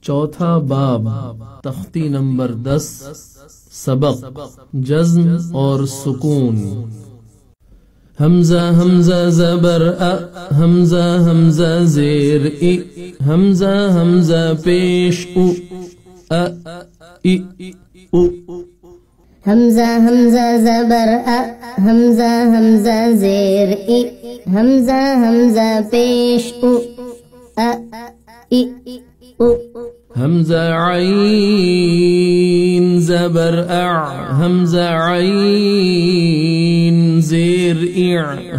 चौथा बाब तख्ती नंबर 10 सबक जज़्म और सुकून। हमजा हमजा ज़बर अ, हमजा हमजा ज़ेर इ, हमजा हमजा पेश उ, अ इ उ। हमजा हमजा ज़बर अ, हमजा हमजा ज़ेर इ, हमजा हमजा पेश उ, अ इ उ। हमजा आइन ज़बर अ, हमजा आइन ज़ेर इ,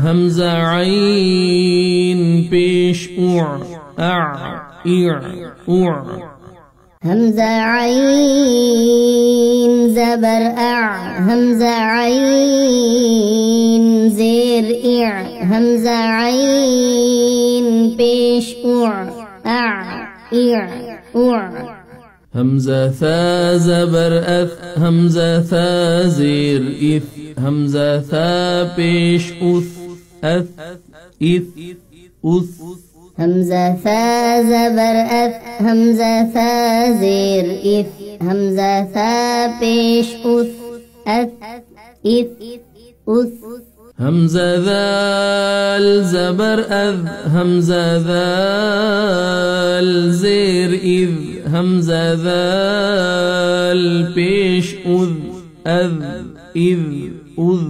हमजा आइन पेश उ, अ इ उ। हमजा आइन ज़बर अ, हमजा आइन ज़ेर इ, हमजा आइन पेश उ, अ इ उ। हमजा था ज़बर अथ, हमजा था ज़ेर इथ, हमजा था पेश उथ, अथ इथ उथ। हमजा था ज़बर अथ, हमजा था ज़ेर इथ, हमजा था पेश उथ, अथ इथ उथ। हमजा ज़ाल ज़बर अज़, हमजा ज़ाल ज़ेर इज़, हमजा ज़ाल पेश उज़, अज़ इज़ उज़।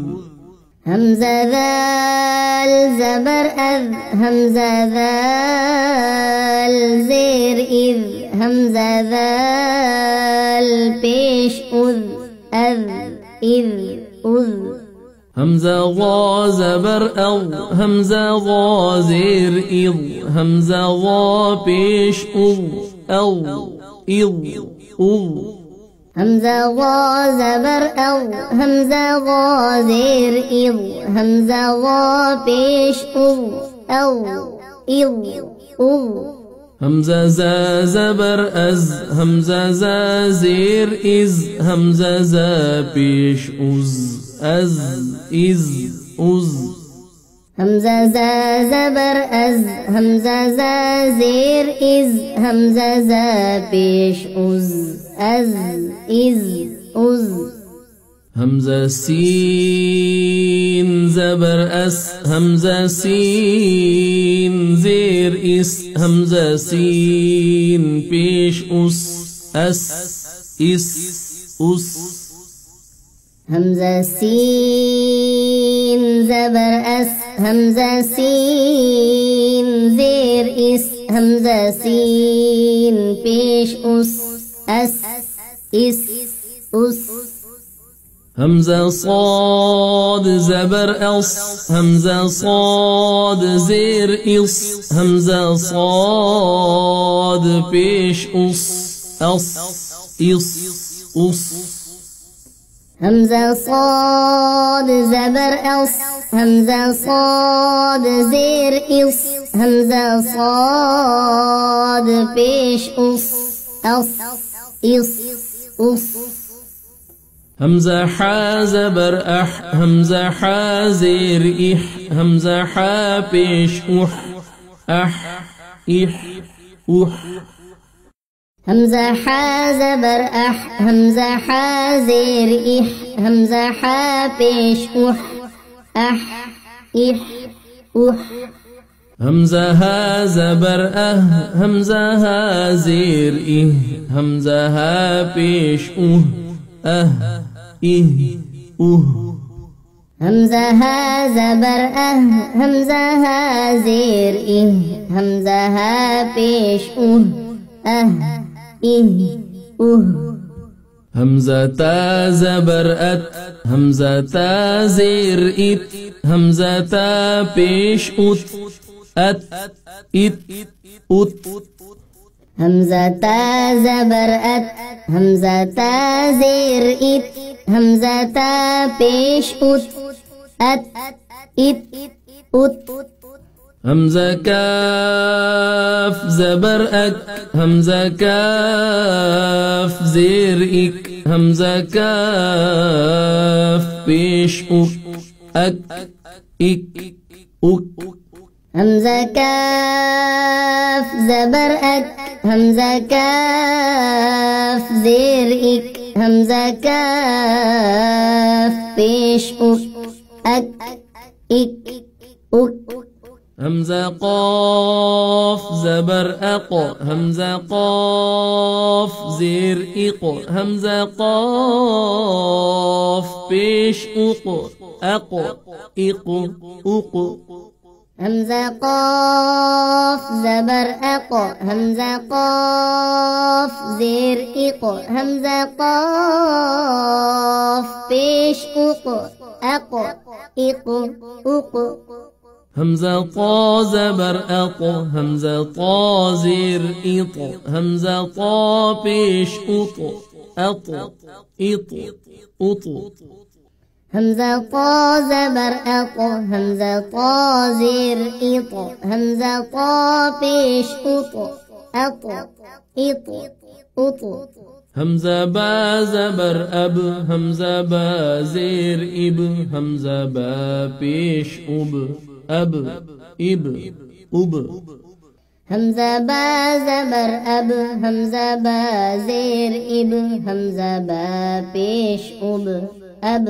हमजा ज़ाल ज़बर अज़, हमजा ज़ाल ज़ेर इज़, हमजा ज़ाल पेश उज़, अज़ इज़ उज़। हमजा ग़ा ज़बर अज़, हमजा ग़ा ज़ेर इज़, हमजा ग़ा पेश उज़, अज़ इज़ उज़। हमजा ग़ा ज़बर अज़, हमजा ग़ा ज़ेर इज़, हमजा ग़ा पेश उज़, अज़ इज़ उज़। हमजा ज़ा ज़बर अज़, हमजा ज़ा ज़ेर इज़, हमजा ज़ा पेश उज़, अज़ इज़ उज़। हमजा ज़ा ज़बर अज़, हमजा ज़ा ज़ेर इज़, हमजा ज़ा पेश उज़, अज़ इज़ उज़। हमजा सीन ज़बर अस, हमजा सीन ज़ेर इस, हमजा सीन पेश उस, अस इस उस। हमजा सीन ज़बर अस, हमजा सीन ज़ेर इस, हमजा सीन पेश उस, अस इस उस। हमजा साद ज़बर अस, हमजा साद ज़ेर इस, हमजा साद पेश उस, अस इस उस। हमजा साद ज़बर अस, हमजा साद ज़ेर इस, हमजा साद पेश उस, अस इस उस। हमजा हा ज़बर अह, हमजा हा ज़ेर इह, हमजा हा पेश उह, अह इह उह। हमजा हा ज़बर अह, हमजा हा ज़ेर इह, हमजा हा पेश उह, अह इह उह। हमजा हा ज़बर अह, हमजा हा ज़ेर इह, हमजा हा पेश उह, अह इह उह। हमजा हा ज़बर अह, हमजा हा ज़ेर इह, हमजा हा पेश उह, अह इह उह। हमजा ता ज़बर अत, हमजा ता ज़ेर इत, हमजा ता पेश उत, अत इत उत। हमजा ता ज़बर अत, हमजा ता ज़ेर इत, हमजा ता पेश उत, अत इत उत। हमजा काफ ज़बर अक, हमजा काफ ज़ेर इक, हमजा काफ पेश उक, अक इक उक। همزة كاف زبر أك همزة كاف زير إك همزة كاف بيش أك إك أك همزة قاف زبر أق همزة قاف زير إق همزة قاف بيش أق أق إق أق همزة قاف زبر أق همزة قاف زير إق همزة قاف بيش أق أق إق أق همزة طا زبر أط همزة طا زير إط همزة طا بيش أط أط إط أط همزة طا زبر أط همزة طا زير إط همزة طا بيش أط أط إط أط همزة با زبر أب همزة با زير إب همزة با بيش أب أب إب أب همزة با زبر أب همزة با زير إب همزة با بيش أب أب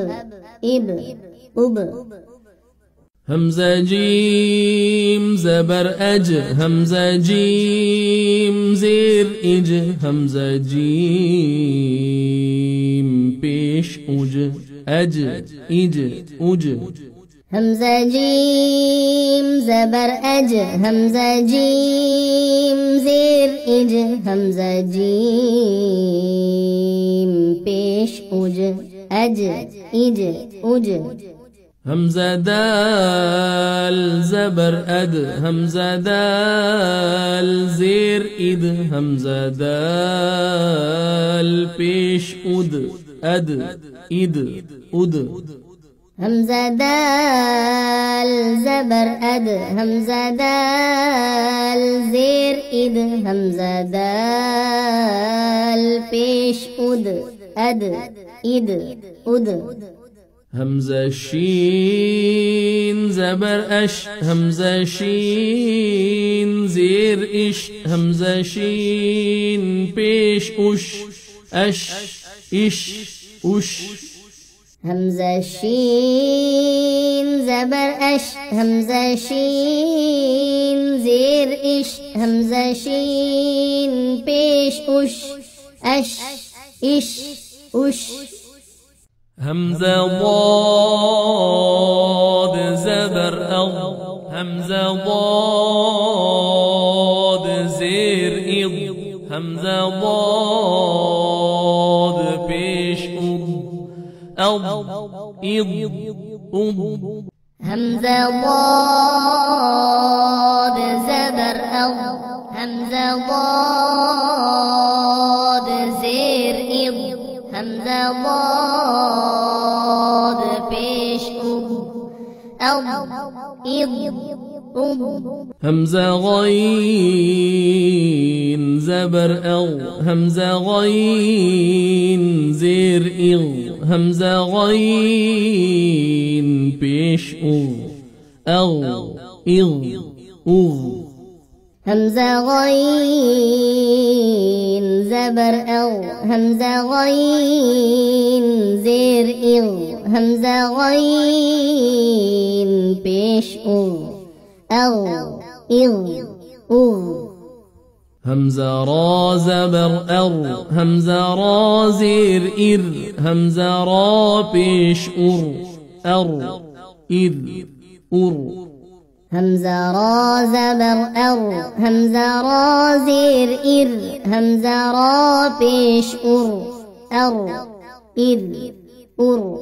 إب أب همزة جيم زبر أج همزة جيم زير إج همزة جيم بيش أج أج إج أج همزة جيم زبر أج همزة جيم زير إج همزة جيم بيش أج أج إج أج همزة دال زبر أد همزة دال زير إد همزة دال بيش أد أد إد أد همزة دال زبر أد همزة دال زير إد همزة دال بيش أد أد إد أد همزة شين زبر أش همزة شين زير إش همزة شين بيش أش أش إش أش همزة شين زبر أش همزة شين زير إش همزة شين بيش أش أش إش أش همزة ضاد زبر أض همزة ضاد زير إض همزة ضاد بيش أض إض أض همزة ضاد زبر أض همزة ضاد زير إض همزة ضاد بيش أض إض أض همزة غين زبر أو همزة غين زير إغ همزة غين بيش أغ إغ أغ همزة غين زبر أو همزة غين زير إغ همزة غين بيش أو إغ أغ همزة را زبر أر همزة را زير إر همزة را بيش أر إر أر همزة را زبر أر همزة را زير إر همزة را بيش أر إر أر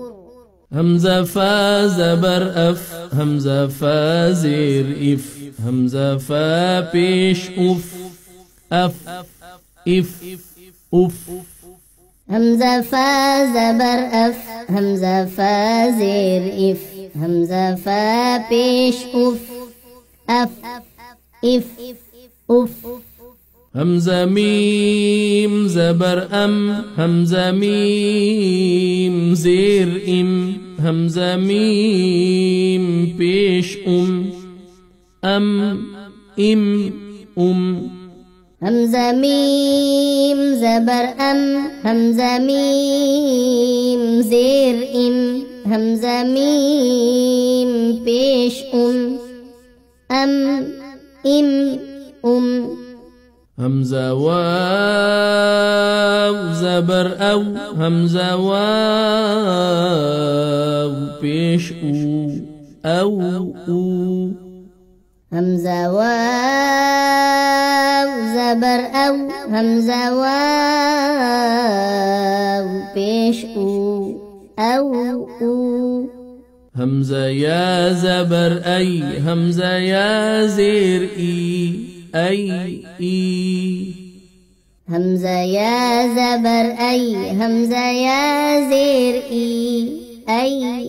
همزة فا زبر أف همزة فا زير إف همزة فا بيش أف إف أف همزة فا زبر أف همزة فا زير إف همزة فا بيش أف إف أف همزة ميم زبر أم همزة ميم زير إم همزة ميم بيش إم همزة ميم زبر همزة ميم زير همزة ميم پیش إم همزة واو زبر همزة واو پیش أو همزة واو زبر همزة واو پیش أو همزة يا زبر همزة يا زير أي همزة يا زبر همزة يا زير أي